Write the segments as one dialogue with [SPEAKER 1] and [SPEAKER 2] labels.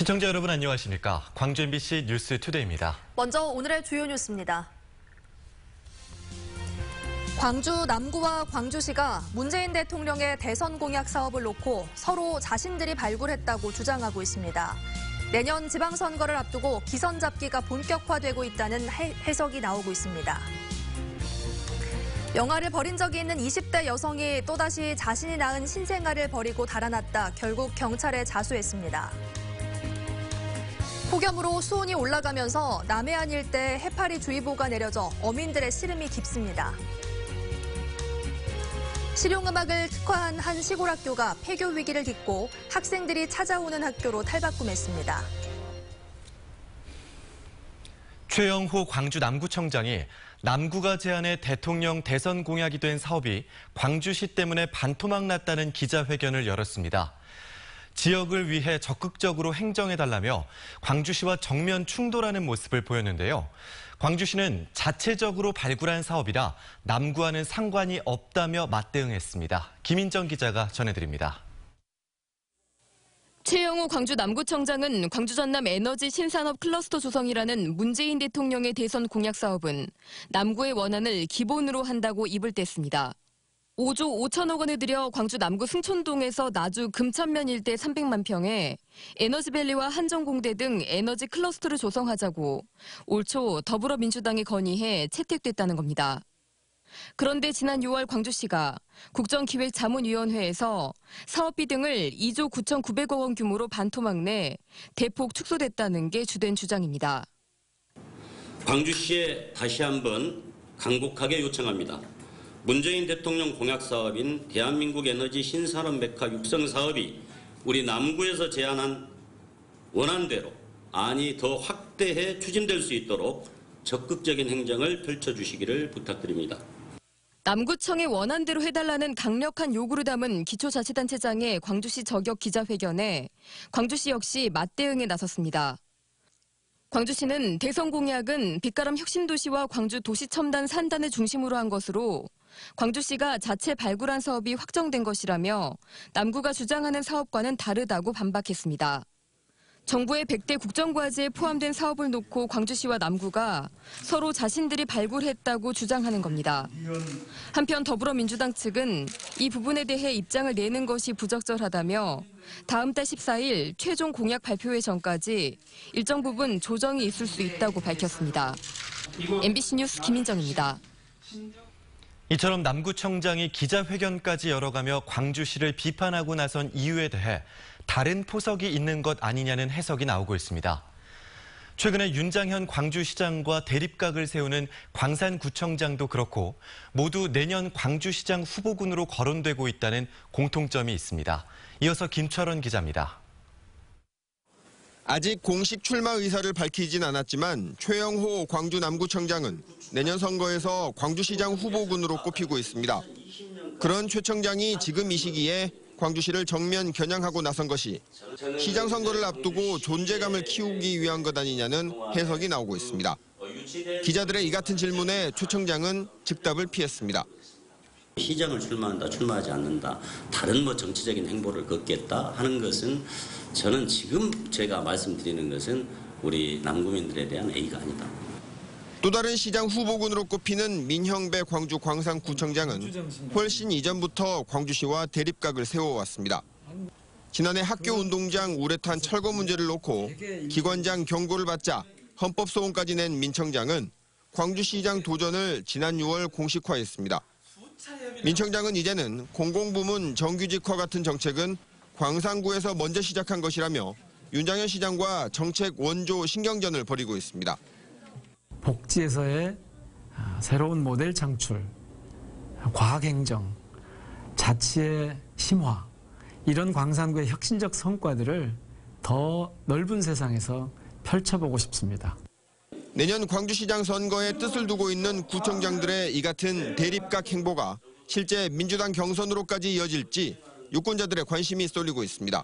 [SPEAKER 1] 시청자 여러분 안녕하십니까? 광주 MBC 뉴스투데이입니다.
[SPEAKER 2] 먼저 오늘의 주요 뉴스입니다. 광주 남구와 광주시가 문재인 대통령의 대선 공약 사업을 놓고 서로 자신들이 발굴했다고 주장하고 있습니다. 내년 지방선거를 앞두고 기선 잡기가 본격화되고 있다는 해석이 나오고 있습니다. 영아를 버린 적이 있는 20대 여성이 또다시 자신이 낳은 신생아를 버리고 달아났다 결국 경찰에 자수했습니다. 폭염으로 수온이 올라가면서 남해안 일대 해파리 주의보가 내려져 어민들의 시름이 깊습니다. 실용음악을 특화한 한 시골 학교가 폐교 위기를 딛고 학생들이 찾아오는 학교로 탈바꿈했습니다.
[SPEAKER 1] 최영호 광주 남구청장이 남구가 제안해 대통령 대선 공약이 된 사업이 광주시 때문에 반토막 났다는 기자회견을 열었습니다. 지역을 위해 적극적으로 행정해달라며 광주시와 정면 충돌하는 모습을 보였는데요. 광주시는 자체적으로 발굴한 사업이라 남구와는 상관이 없다며 맞대응했습니다. 김인정 기자가 전해드립니다.
[SPEAKER 3] 최영호 광주 남구청장은 광주 전남 에너지 신산업 클러스터 조성이라는 문재인 대통령의 대선 공약 사업은 남구의 원안을 기본으로 한다고 입을 뗐습니다. 5조 5천억 원을 들여 광주 남구 승촌동에서 나주 금천면 일대 300만 평에 에너지밸리와 한정공대 등 에너지 클러스터를 조성하자고 올 초 더불어민주당이 건의해 채택됐다는 겁니다. 그런데 지난 6월 광주시가 국정기획자문위원회에서 사업비 등을 2조 9,900억 원 규모로 반토막 내 대폭 축소됐다는 게 주된 주장입니다.
[SPEAKER 4] 광주시에 다시 한번 간곡하게 요청합니다. 문재인 대통령 공약 사업인 대한민국 에너지 신산업 메카 육성 사업이 우리 남구에서 제안한 원안대로 아니 더 확대해 추진될 수 있도록 적극적인 행정을 펼쳐주시기를 부탁드립니다.
[SPEAKER 3] 남구청의 원안대로 해달라는 강력한 요구를 담은 기초자치단체장의 광주시 저격 기자회견에 광주시 역시 맞대응에 나섰습니다. 광주시는 대선 공약은 빛가람 혁신도시와 광주 도시첨단 산단을 중심으로 한 것으로 광주시가 자체 발굴한 사업이 확정된 것이라며 남구가 주장하는 사업과는 다르다고 반박했습니다. 정부의 100대 국정과제에 포함된 사업을 놓고 광주시와 남구가 서로 자신들이 발굴했다고 주장하는 겁니다. 한편 더불어민주당 측은 이 부분에 대해 입장을 내는 것이 부적절하다며 다음 달 14일 최종 공약 발표회 전까지 일정 부분 조정이 있을 수 있다고 밝혔습니다. MBC 뉴스 김인정입니다.
[SPEAKER 1] 이처럼 남구청장이 기자회견까지 열어가며 광주시를 비판하고 나선 이유에 대해 다른 포석이 있는 것 아니냐는 해석이 나오고 있습니다. 최근에 윤장현 광주시장과 대립각을 세우는 광산구청장도 그렇고 모두 내년 광주시장 후보군으로 거론되고 있다는 공통점이 있습니다. 이어서 김철원 기자입니다.
[SPEAKER 5] 아직 공식 출마 의사를 밝히진 않았지만 최영호 광주 남구청장은 내년 선거에서 광주시장 후보군으로 꼽히고 있습니다. 그런 최 청장이 지금 이 시기에 광주시를 정면 겨냥하고 나선 것이 시장 선거를 앞두고 존재감을 키우기 위한 것 아니냐는 해석이 나오고 있습니다. 기자들의 이 같은 질문에 최 청장은 즉답을 피했습니다.
[SPEAKER 4] 시장을 출마한다, 출마하지 않는다, 다른 정치적인 행보를 걷겠다 하는 것은 저는 지금 제가 말씀드리는 것은 우리 남구민들에 대한 A가 아니다.
[SPEAKER 5] 또 다른 시장 후보군으로 꼽히는 민형배 광주 광산구청장은 훨씬 이전부터 광주시와 대립각을 세워왔습니다. 지난해 학교 운동장 우레탄 철거 문제를 놓고 기관장 경고를 받자 헌법소원까지 낸 민 청장은 광주시장 도전을 지난 6월 공식화했습니다. 민 청장은 이제는 공공부문 정규직화 같은 정책은 광산구에서 먼저 시작한 것이라며 윤장현 시장과 정책 원조 신경전을 벌이고 있습니다.
[SPEAKER 6] 복지에서의 새로운 모델 창출, 과학행정, 자치의 심화, 이런 광산구의 혁신적 성과들을 더 넓은 세상에서 펼쳐보고 싶습니다.
[SPEAKER 5] 내년 광주시장 선거에 뜻을 두고 있는 구청장들의 이 같은 대립각 행보가 실제 민주당 경선으로까지 이어질지 유권자들의 관심이 쏠리고 있습니다.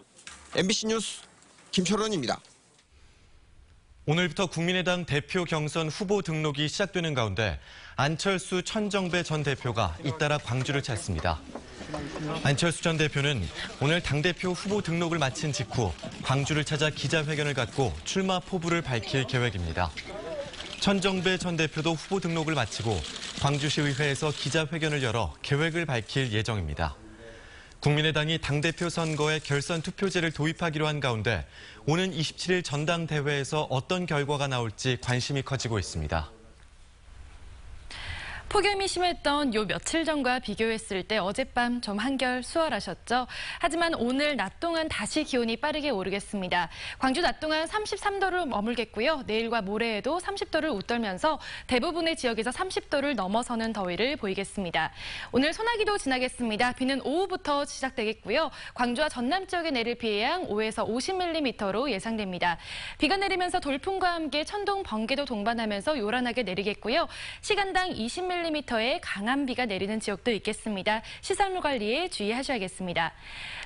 [SPEAKER 5] MBC 뉴스 김철원입니다.
[SPEAKER 1] 오늘부터 국민의당 대표 경선 후보 등록이 시작되는 가운데 안철수 천정배 전 대표가 잇따라 광주를 찾습니다. 안철수 전 대표는 오늘 당대표 후보 등록을 마친 직후 광주를 찾아 기자회견을 갖고 출마 포부를 밝힐 계획입니다. 천정배 전 대표도 후보 등록을 마치고 광주시의회에서 기자회견을 열어 계획을 밝힐 예정입니다. 국민의당이 당대표 선거에 결선 투표제를 도입하기로 한 가운데 오는 27일 전당대회에서 어떤 결과가 나올지 관심이 커지고 있습니다.
[SPEAKER 7] 폭염이 심했던 요 며칠 전과 비교했을 때 어젯밤 좀 한결 수월하셨죠? 하지만 오늘 낮 동안 다시 기온이 빠르게 오르겠습니다. 광주 낮 동안 33도를 머물겠고요. 내일과 모레에도 30도를 웃돌면서 대부분의 지역에서 30도를 넘어서는 더위를 보이겠습니다. 오늘 소나기도 지나겠습니다. 비는 오후부터 시작되겠고요. 광주와 전남 지역에 내릴 비의 양 5에서 50mm로 예상됩니다. 비가 내리면서 돌풍과 함께 천둥, 번개도 동반하면서 요란하게 내리겠고요. 시간당 20mm의 강한 비가 내리는 지역도 있겠습니다. 시설물 관리에 주의하셔야겠습니다.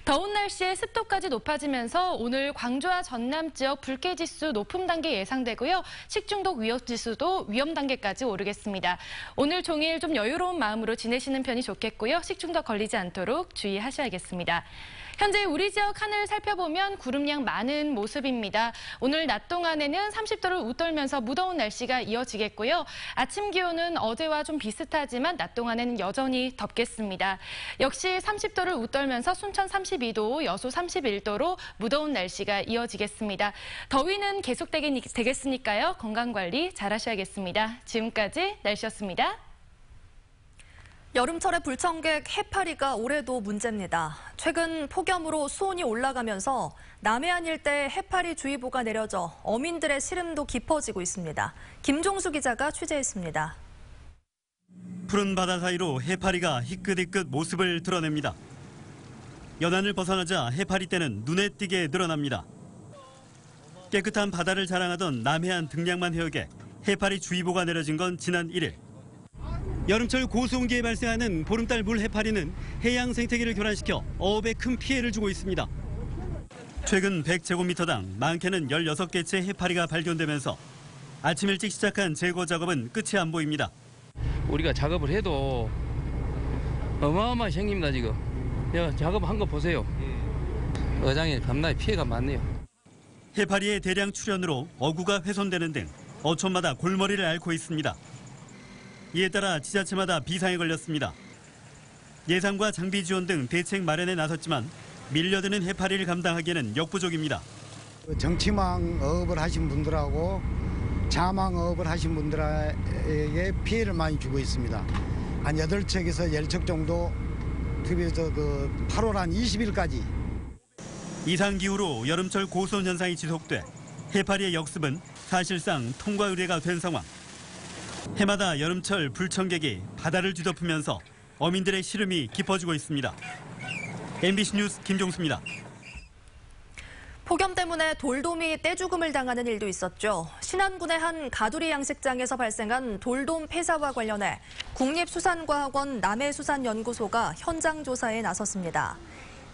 [SPEAKER 7] 더운 날씨에 습도까지 높아지면서 오늘 광주와 전남 지역 불쾌지수 높음 단계 예상되고요. 식중독 위험지수도 위험 단계까지 오르겠습니다. 오늘 종일 좀 여유로운 마음으로 지내시는 편이 좋겠고요. 식중독 걸리지 않도록 주의하셔야겠습니다. 현재 우리 지역 하늘 살펴보면 구름량 많은 모습입니다. 오늘 낮 동안에는 30도를 웃돌면서 무더운 날씨가 이어지겠고요. 아침 기온은 어제와 좀 비슷하지만 낮 동안에는 여전히 덥겠습니다. 역시 30도를 웃돌면서 순천 32도, 여수 31도로 무더운 날씨가 이어지겠습니다. 더위는 계속되겠으니까요. 건강관리 잘 하셔야겠습니다. 지금까지 날씨였습니다.
[SPEAKER 2] 여름철의 불청객 해파리가 올해도 문제입니다. 최근 폭염으로 수온이 올라가면서 남해안 일대 해파리 주의보가 내려져 어민들의 시름도 깊어지고 있습니다. 김종수 기자가 취재했습니다.
[SPEAKER 8] 푸른 바다 사이로 해파리가 희끗희끗 모습을 드러냅니다. 연안을 벗어나자 해파리 떼는 눈에 띄게 늘어납니다. 깨끗한 바다를 자랑하던 남해안 등량만 해역에 해파리 주의보가 내려진 건 지난 1일. 여름철 고수온기에 발생하는 보름달 물 해파리는 해양 생태계를 교란시켜 어업에 큰 피해를 주고 있습니다. 최근 100제곱미터당 많게는 16개체 해파리가 발견되면서 아침 일찍 시작한 제거 작업은 끝이 안 보입니다.
[SPEAKER 9] 우리가 작업을 해도 어마어마한 생깁니다 지금. 작업한 거 보세요. 어장에 겁나게 피해가 많네요.
[SPEAKER 8] 해파리의 대량 출현으로 어구가 훼손되는 등 어촌마다 골머리를 앓고 있습니다. 이에 따라 지자체마다 비상에 걸렸습니다. 예산과 장비 지원 등 대책 마련에 나섰지만 밀려드는 해파리를 감당하기에는 역부족입니다.
[SPEAKER 10] 정치망 어업을 하신 분들하고 자망 어업을 하신 분들에게 피해를 많이 주고 있습니다. 한 8척에서 10척 정도 그래서 8월 한 20일까지.
[SPEAKER 8] 이상기후로 여름철 고수온 현상이 지속돼 해파리의 역습은 사실상 통과 의례가 된 상황. 해마다 여름철 불청객이 바다를 뒤덮으면서 어민들의 시름이 깊어지고 있습니다. MBC 뉴스 김종수입니다.
[SPEAKER 2] 폭염 때문에 돌돔이 떼죽음을 당하는 일도 있었죠. 신안군의 한 가두리 양식장에서 발생한 돌돔 폐사와 관련해 국립수산과학원 남해수산연구소가 현장 조사에 나섰습니다.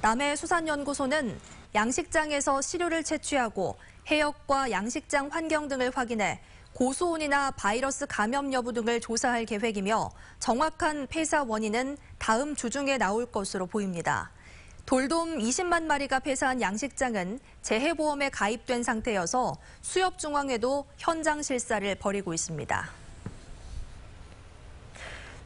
[SPEAKER 2] 남해수산연구소는 양식장에서 시료를 채취하고 해역과 양식장 환경 등을 확인해 고수온이나 바이러스 감염 여부 등을 조사할 계획이며 정확한 폐사 원인은 다음 주 중에 나올 것으로 보입니다. 돌돔 20만 마리가 폐사한 양식장은 재해보험에 가입된 상태여서 수협중앙회도 현장 실사를 벌이고 있습니다.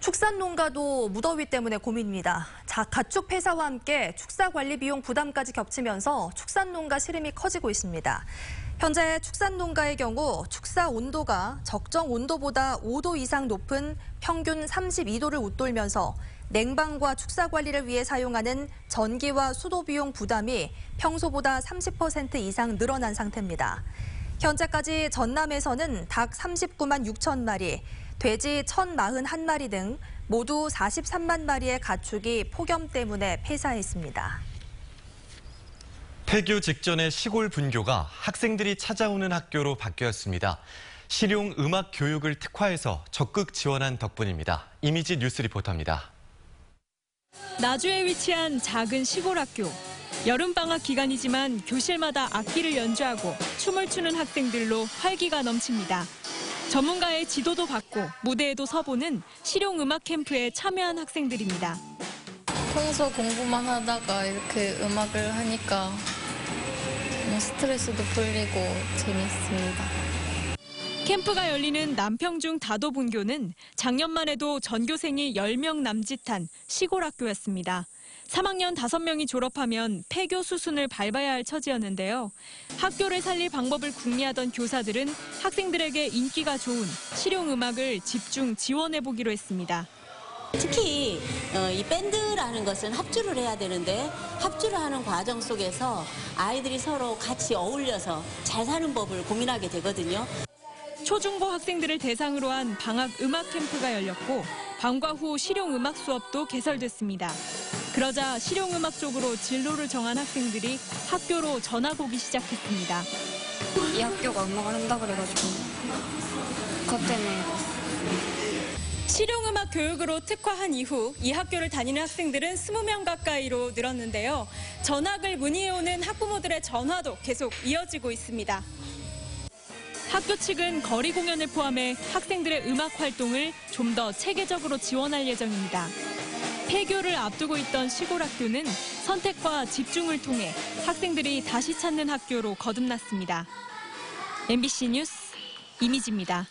[SPEAKER 2] 축산농가도 무더위 때문에 고민입니다. 가축 폐사와 함께 축사관리 비용 부담까지 겹치면서 축산농가 시름이 커지고 있습니다. 현재 축산농가의 경우 축사 온도가 적정 온도보다 5도 이상 높은 평균 32도를 웃돌면서 냉방과 축사 관리를 위해 사용하는 전기와 수도 비용 부담이 평소보다 30% 이상 늘어난 상태입니다. 현재까지 전남에서는 닭 39만 6천 마리, 돼지 1,041마리 등 모두 43만 마리의 가축이 폭염 때문에 폐사했습니다.
[SPEAKER 1] 폐교 직전의 시골 분교가 학생들이 찾아오는 학교로 바뀌었습니다. 실용 음악 교육을 특화해서 적극 지원한 덕분입니다. 이미지 뉴스 리포터입니다.
[SPEAKER 11] 나주에 위치한 작은 시골 학교. 여름방학 기간이지만 교실마다 악기를 연주하고 춤을 추는 학생들로 활기가 넘칩니다. 전문가의 지도도 받고 무대에도 서보는 실용음악 캠프에 참여한 학생들입니다.
[SPEAKER 12] 평소 공부만 하다가 이렇게 음악을 하니까 스트레스도 풀리고 재밌습니다.
[SPEAKER 11] 캠프가 열리는 남평중 다도분교는 작년만 해도 전교생이 10명 남짓한 시골 학교였습니다. 3학년 5명이 졸업하면 폐교 수순을 밟아야 할 처지였는데요. 학교를 살릴 방법을 궁리하던 교사들은 학생들에게 인기가 좋은 실용음악을 집중 지원해보기로 했습니다.
[SPEAKER 13] 특히 이 밴드라는 것은 합주를 해야 되는데 합주를 하는 과정 속에서 아이들이 서로 같이 어울려서 잘 사는 법을 고민하게 되거든요.
[SPEAKER 11] 초중고 학생들을 대상으로 한 방학 음악 캠프가 열렸고 방과 후 실용음악 수업도 개설됐습니다. 그러자 실용음악 쪽으로 진로를 정한 학생들이 학교로 전학 오기 시작했습니다.
[SPEAKER 14] 이 학교가 음악을 한다 그래가지고 그것 때문에
[SPEAKER 11] 실용음악 교육으로 특화한 이후 이 학교를 다니는 학생들은 20명 가까이로 늘었는데요. 전학을 문의해오는 학부모들의 전화도 계속 이어지고 있습니다. 학교 측은 거리 공연을 포함해 학생들의 음악 활동을 좀 더 체계적으로 지원할 예정입니다. 폐교를 앞두고 있던 시골 학교는 선택과 집중을 통해 학생들이 다시 찾는 학교로 거듭났습니다. MBC 뉴스 이미지입니다.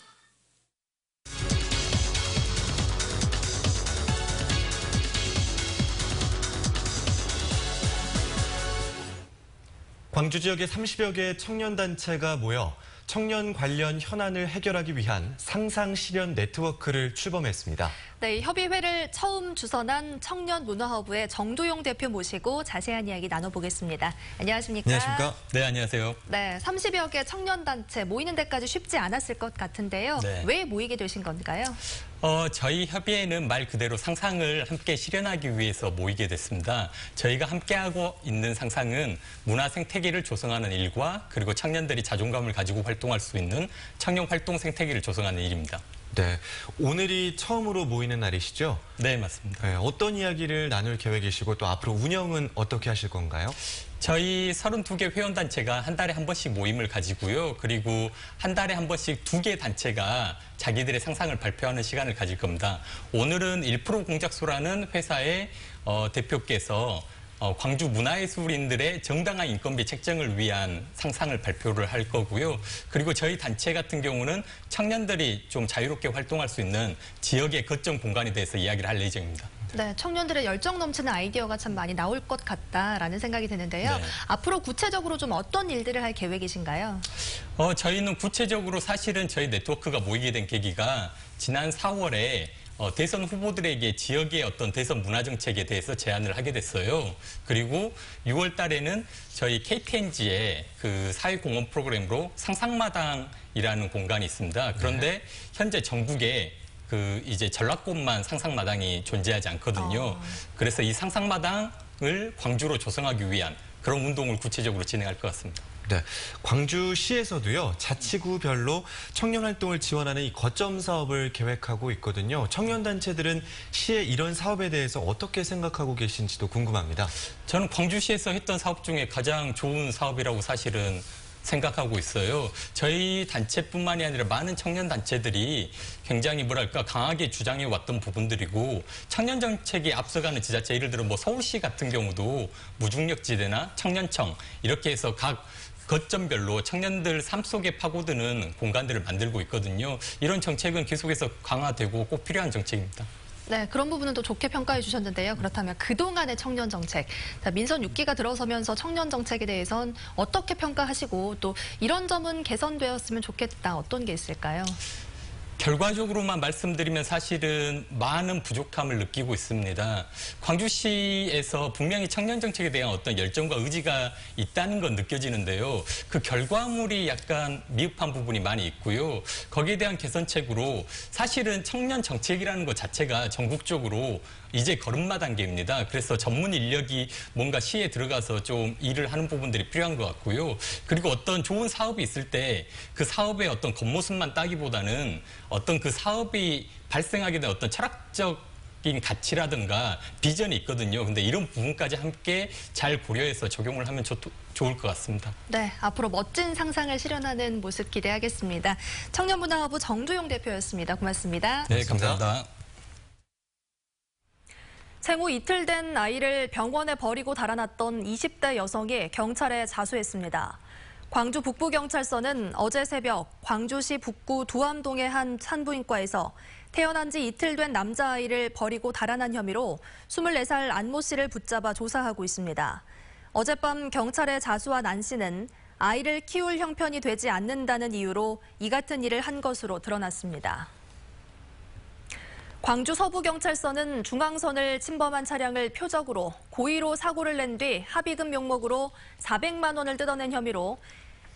[SPEAKER 1] 광주 지역의 30여 개의 청년단체가 모여 청년 관련 현안을 해결하기 위한 상상 실현 네트워크를 출범했습니다.
[SPEAKER 2] 네, 협의회를 처음 주선한 청년문화허브의 정도용 대표 모시고 자세한 이야기 나눠보겠습니다. 안녕하십니까?
[SPEAKER 15] 안녕하십니까? 네, 안녕하세요.
[SPEAKER 2] 네, 30여 개 청년단체 모이는 데까지 쉽지 않았을 것 같은데요.
[SPEAKER 15] 네.
[SPEAKER 2] 왜 모이게 되신 건가요?
[SPEAKER 15] 저희 협의회는 말 그대로 상상을 함께 실현하기 위해서 모이게 됐습니다. 저희가 함께하고 있는 상상은 문화 생태계를 조성하는 일과 그리고 청년들이 자존감을 가지고 활동할 수 있는 청년 활동 생태계를 조성하는 일입니다.
[SPEAKER 1] 네, 오늘이 처음으로 모이는 날이시죠?
[SPEAKER 15] 네, 맞습니다.
[SPEAKER 1] 네, 어떤 이야기를 나눌 계획이시고 또 앞으로 운영은 어떻게 하실 건가요?
[SPEAKER 15] 저희 32개 회원단체가 한 달에 한 번씩 모임을 가지고요. 그리고 한 달에 한 번씩 2개 단체가 자기들의 상상을 발표하는 시간을 가질 겁니다. 오늘은 1% 공작소라는 회사의 대표께서 광주 문화예술인들의 정당한 인건비 책정을 위한 상상을 발표를 할 거고요. 그리고 저희 단체 같은 경우는 청년들이 좀 자유롭게 활동할 수 있는 지역의 거점 공간에 대해서 이야기를 할 예정입니다.
[SPEAKER 2] 네, 청년들의 열정 넘치는 아이디어가 참 많이 나올 것 같다라는 생각이 드는데요.
[SPEAKER 15] 네.
[SPEAKER 2] 앞으로 구체적으로 좀 어떤 일들을 할 계획이신가요?
[SPEAKER 15] 저희는 구체적으로 사실은 저희 네트워크가 모이게 된 계기가 지난 4월에 대선 후보들에게 지역의 어떤 대선 문화정책에 대해서 제안을 하게 됐어요. 그리고 6월 달에는 저희 KTNG의 그 사회공헌 프로그램으로 상상마당이라는 공간이 있습니다. 그런데 현재 전국에 이제 전라권만 상상마당이 존재하지 않거든요. 그래서 이 상상마당을 광주로 조성하기 위한 그런 운동을 구체적으로 진행할 것 같습니다.
[SPEAKER 1] 네, 광주시에서도요, 자치구별로 청년 활동을 지원하는 이 거점 사업을 계획하고 있거든요. 청년단체들은 시의 이런 사업에 대해서 어떻게 생각하고 계신지도 궁금합니다.
[SPEAKER 15] 저는 광주시에서 했던 사업 중에 가장 좋은 사업이라고 사실은 생각하고 있어요. 저희 단체뿐만이 아니라 많은 청년단체들이 굉장히 강하게 주장해 왔던 부분들이고 청년 정책에 앞서가는 지자체, 예를 들어 서울시 같은 경우도 무중력지대나 청년청 이렇게 해서 각 거점별로 청년들 삶 속에 파고드는 공간들을 만들고 있거든요. 이런 정책은 계속해서 강화되고 꼭 필요한 정책입니다.
[SPEAKER 2] 네, 그런 부분은 또 좋게 평가해 주셨는데요. 그렇다면 그동안의 청년 정책, 민선 6기가 들어서면서 청년 정책에 대해선 어떻게 평가하시고 또 이런 점은 개선되었으면 좋겠다, 어떤 게 있을까요?
[SPEAKER 15] 결과적으로만 말씀드리면 사실은 많은 부족함을 느끼고 있습니다. 광주시에서 분명히 청년 정책에 대한 어떤 열정과 의지가 있다는 건 느껴지는데요. 그 결과물이 약간 미흡한 부분이 많이 있고요. 거기에 대한 개선책으로 사실은 청년 정책이라는 것 자체가 전국적으로 이제 걸음마 단계입니다. 그래서 전문 인력이 뭔가 시에 들어가서 좀 일을 하는 부분들이 필요한 것 같고요. 그리고 어떤 좋은 사업이 있을 때 그 사업의 어떤 겉모습만 따기보다는 어떤 그 사업이 발생하게 된 어떤 철학적 가치라든가 비전이 있거든요. 근데 이런 부분까지 함께 잘 고려해서 적용을 하면 좋을 것 같습니다.
[SPEAKER 2] 네, 앞으로 멋진 상상을 실현하는 모습 기대하겠습니다. 청년문화부 정두용 대표였습니다. 고맙습니다.
[SPEAKER 15] 네, 감사합니다.
[SPEAKER 2] 생후 이틀 된 아이를 병원에 버리고 달아났던 20대 여성이 경찰에 자수했습니다. 광주 북부경찰서는 어제 새벽 광주시 북구 두암동의 한 산부인과에서 태어난 지 이틀 된 남자아이를 버리고 달아난 혐의로 24살 안모 씨를 붙잡아 조사하고 있습니다. 어젯밤 경찰에 자수한 안 씨는 아이를 키울 형편이 되지 않는다는 이유로 이 같은 일을 한 것으로 드러났습니다. 광주 서부경찰서는 중앙선을 침범한 차량을 표적으로 고의로 사고를 낸 뒤 합의금 명목으로 400만 원을 뜯어낸 혐의로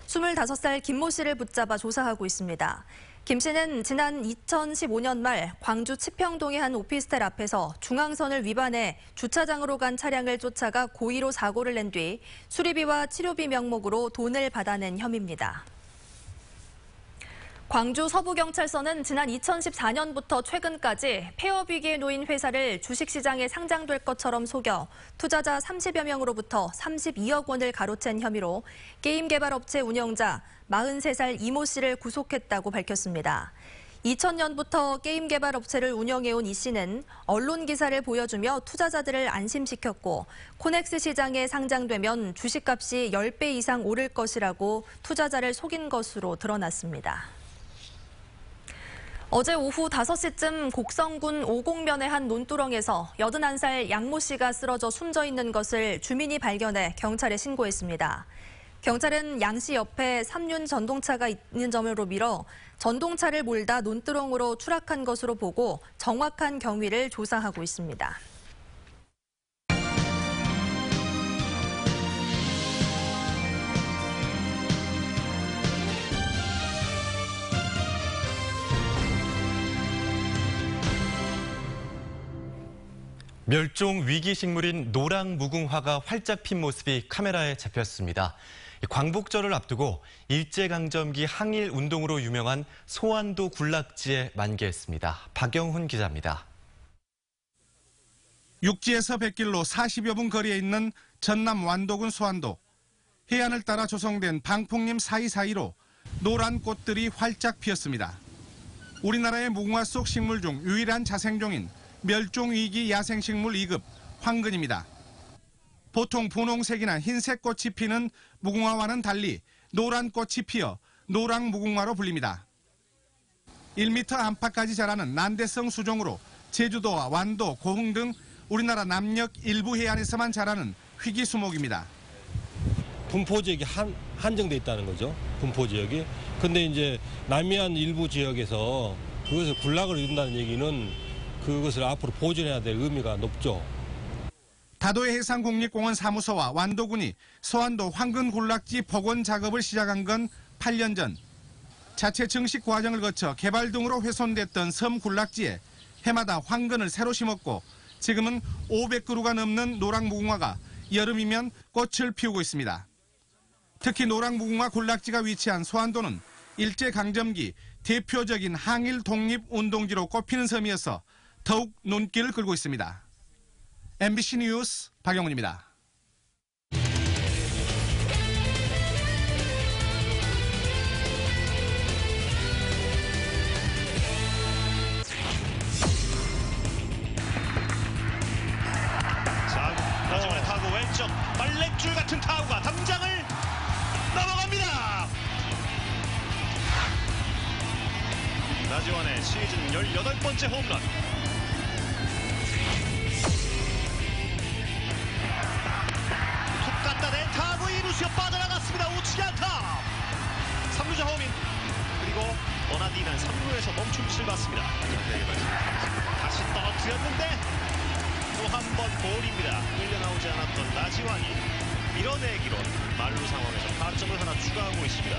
[SPEAKER 2] 25살 김모 씨를 붙잡아 조사하고 있습니다. 김 씨는 지난 2015년 말 광주 치평동의 한 오피스텔 앞에서 중앙선을 위반해 주차장으로 간 차량을 쫓아가 고의로 사고를 낸 뒤 수리비와 치료비 명목으로 돈을 받아낸 혐의입니다. 광주 서부경찰서는 지난 2014년부터 최근까지 폐업 위기에 놓인 회사를 주식시장에 상장될 것처럼 속여 투자자 30여 명으로부터 32억 원을 가로챈 혐의로 게임 개발업체 운영자 43살 이모 씨를 구속했다고 밝혔습니다. 2000년부터 게임 개발업체를 운영해온 이 씨는 언론 기사를 보여주며 투자자들을 안심시켰고 코넥스 시장에 상장되면 주식값이 10배 이상 오를 것이라고 투자자를 속인 것으로 드러났습니다. 어제 오후 5시쯤 곡성군 오곡면의 한 논두렁에서 81살 양모 씨가 쓰러져 숨져 있는 것을 주민이 발견해 경찰에 신고했습니다. 경찰은 양 씨 옆에 3륜 전동차가 있는 점으로 밀어 전동차를 몰다 논두렁으로 추락한 것으로 보고 정확한 경위를 조사하고 있습니다.
[SPEAKER 1] 멸종 위기 식물인 노랑 무궁화가 활짝 핀 모습이 카메라에 잡혔습니다. 광복절을 앞두고 일제강점기 항일 운동으로 유명한 소환도 군락지에 만개했습니다. 박영훈 기자입니다.
[SPEAKER 16] 육지에서 뱃길로 40여 분 거리에 있는 전남 완도군 소환도. 해안을 따라 조성된 방풍림 사이사이로 노란 꽃들이 활짝 피었습니다. 우리나라의 무궁화 속 식물 중 유일한 자생종인 멸종위기 야생식물 2급 황근입니다. 보통 분홍색이나 흰색 꽃이 피는 무궁화와는 달리 노란 꽃이 피어 노랑 무궁화로 불립니다. 1m 안팎까지 자라는 난대성 수종으로 제주도와 완도, 고흥 등 우리나라 남녘 일부 해안에서만 자라는 희귀수목입니다.
[SPEAKER 17] 분포 지역이 한정돼 있다는 거죠. 분포 지역이. 근데 이제 남해안 일부 지역에서 그것을 군락을 이룬다는 얘기는 그것을 앞으로 보존해야 될 의미가 높죠.
[SPEAKER 16] 다도해 해상국립공원 사무소와 완도군이 소환도 황근 군락지 복원 작업을 시작한 건 8년 전. 자체 증식 과정을 거쳐 개발 등으로 훼손됐던 섬 군락지에 해마다 황근을 새로 심었고 지금은 500그루가 넘는 노랑무궁화가 여름이면 꽃을 피우고 있습니다. 특히 노랑무궁화 군락지가 위치한 소환도는 일제강점기 대표적인 항일 독립운동지로 꼽히는 섬이어서 더욱 눈길을 끌고 있습니다. MBC 뉴스 박영훈입니다.
[SPEAKER 18] 자, 나지원의 타구 왼쪽 빨랫줄 같은 타구가 담장을 넘어갑니다. 나지원의 시즌 18번째 홈런. 툭 갖다 댄 타구 2루수에 빠져나갔습니다. 우측 안타. 3루자 홈인. 그리고 버나디는 3루에서 멈춤을 봤습니다. 다시 떨어뜨렸는데 또 한 번 볼입니다. 끌려나오지 않았던 나지완이 밀어내기로 말루 상황에서 타점을 하나 추가하고 있습니다.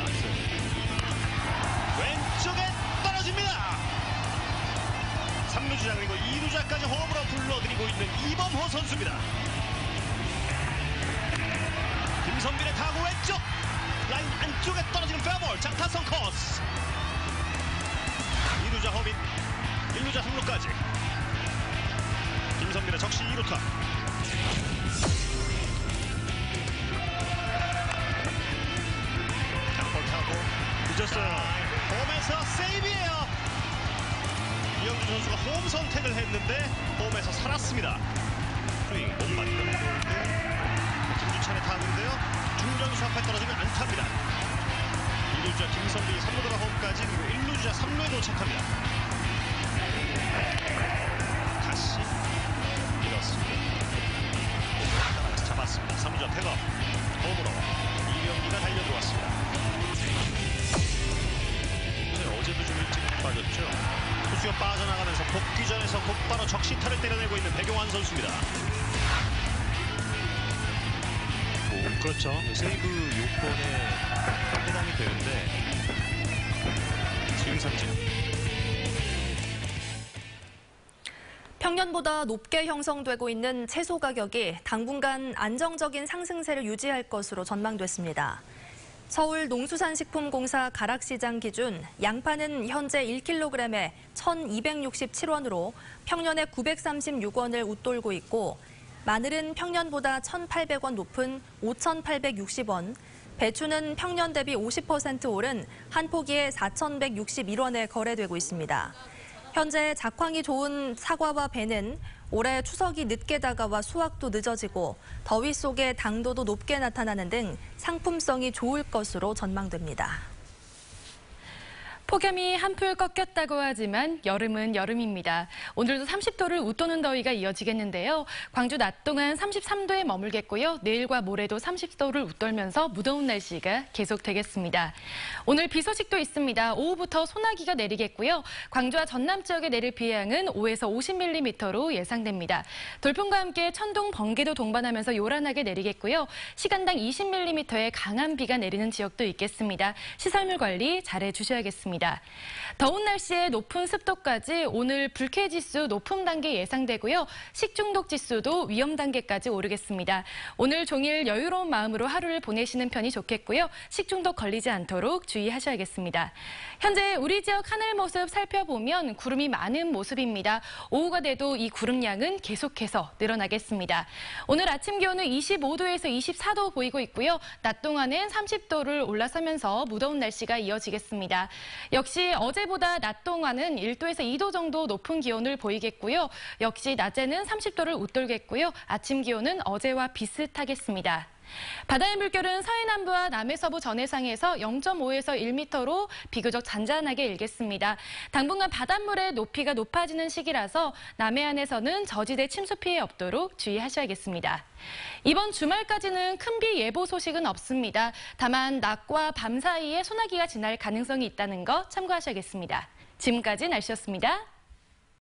[SPEAKER 18] 왼쪽에 떨어집니다. 3루주자 그리고 2루자까지 홈으로 불러들이고 있는 이범호 선수입니다. 김선빈의 타구 왼쪽 라인 안쪽에 떨어지는 페어볼. 장타성 코스. 2루자 허민 1루자 3루까지 김선빈의 적시 2루타. 볼 타고 늦었어요. 홈에서 세이브예요. 이영준 선수가 홈 선택을 했는데 홈에서 살았습니다. 스윙 못 맞는 김주찬의 타구인데요. 중견수 앞에 떨어지면 안타입니다. 2루주자 김선빈이 3루 돌아 홈까지, 그리고 1루주자 3루에 도착합니다. 다시 밀었습니다. 잡았습니다. 3루자 태업 홈으로 이명기가 달려들어왔습니다. 어제도 좀 일찍 빠졌죠. 투수가 빠져나가면서 복귀전에서 곧바로 적시타를 때려내고 있는 백용환 선수입니다. 그렇죠. 세이브 요건에 해당이 되는데 스윙 삼진.
[SPEAKER 2] 평년보다 높게 형성되고 있는 채소 가격이 당분간 안정적인 상승세를 유지할 것으로 전망됐습니다. 서울 농수산식품공사 가락시장 기준 양파는 현재 1kg에 1,267원으로 평년에 936원을 웃돌고 있고, 마늘은 평년보다 1,800원 높은 5,860원, 배추는 평년 대비 50% 오른 한 포기에 4,161원에 거래되고 있습니다. 현재 작황이 좋은 사과와 배는 올해 추석이 늦게 다가와 수확도 늦어지고 더위 속에 당도도 높게 나타나는 등 상품성이 좋을 것으로 전망됩니다.
[SPEAKER 7] 폭염이 한풀 꺾였다고 하지만 여름은 여름입니다. 오늘도 30도를 웃도는 더위가 이어지겠는데요. 광주 낮 동안 33도에 머물겠고요. 내일과 모레도 30도를 웃돌면서 무더운 날씨가 계속되겠습니다. 오늘 비 소식도 있습니다. 오후부터 소나기가 내리겠고요. 광주와 전남 지역에 내릴 비 양은 5에서 50mm로 예상됩니다. 돌풍과 함께 천둥, 번개도 동반하면서 요란하게 내리겠고요. 시간당 20mm의 강한 비가 내리는 지역도 있겠습니다. 시설물 관리 잘해 주셔야겠습니다. 더운 날씨에 높은 습도까지 오늘 불쾌지수 높음 단계 예상되고요. 식중독 지수도 위험 단계까지 오르겠습니다. 오늘 종일 여유로운 마음으로 하루를 보내시는 편이 좋겠고요. 식중독 걸리지 않도록 주의하셔야겠습니다. 현재 우리 지역 하늘 모습 살펴보면 구름이 많은 모습입니다. 오후가 돼도 이 구름량은 계속해서 늘어나겠습니다. 오늘 아침 기온은 25도에서 24도 보이고 있고요. 낮 동안은 30도를 올라서면서 무더운 날씨가 이어지겠습니다. 역시 어제보다 낮 동안은 1도에서 2도 정도 높은 기온을 보이겠고요. 역시 낮에는 30도를 웃돌겠고요. 아침 기온은 어제와 비슷하겠습니다. 바다의 물결은 서해남부와 남해서부 전해상에서 0.5에서 1m로 비교적 잔잔하게 일겠습니다. 당분간 바닷물의 높이가 높아지는 시기라서 남해안에서는 저지대 침수 피해 없도록 주의하셔야겠습니다. 이번 주말까지는 큰 비 예보 소식은 없습니다. 다만 낮과 밤 사이에 소나기가 지날 가능성이 있다는 거 참고하셔야겠습니다. 지금까지 날씨였습니다.